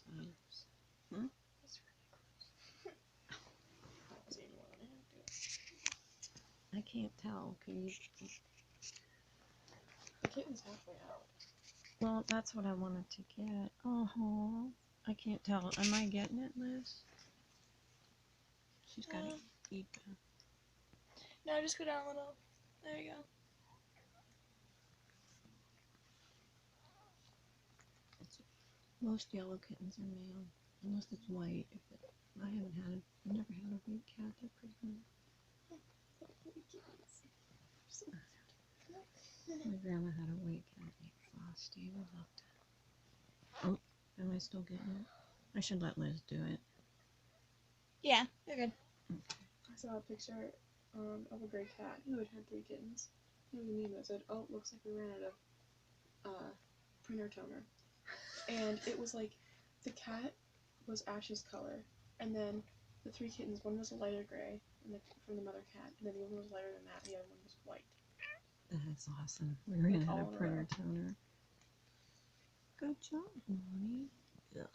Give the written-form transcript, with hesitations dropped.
inside. Hmm? That's really gross. See anyone when I have to. I can't tell. Can you? The kitten's halfway out. Well, that's what I wanted to get. Oh, I can't tell. Am I getting it, Liz? She's got to eat that. No, just go down a little. There you go. Most yellow kittens are male, unless it's white. I haven't had never had a white cat. They're pretty good. My grandma had a white cat named Frosty. We loved it. Oh, am I still getting it? I should let Liz do it. Yeah, you're good. Okay. I saw a picture of a gray cat who had 3 kittens. It was a meme that said, "Oh, looks like we ran out of printer toner." And it was like the cat was Ash's color, and then the 3 kittens, one was a lighter gray from the mother cat, and then the other one was lighter than that, and the other one was white. That's awesome. We ran Like out all of in a printer row. toner. Good job, Mommy. Ugh.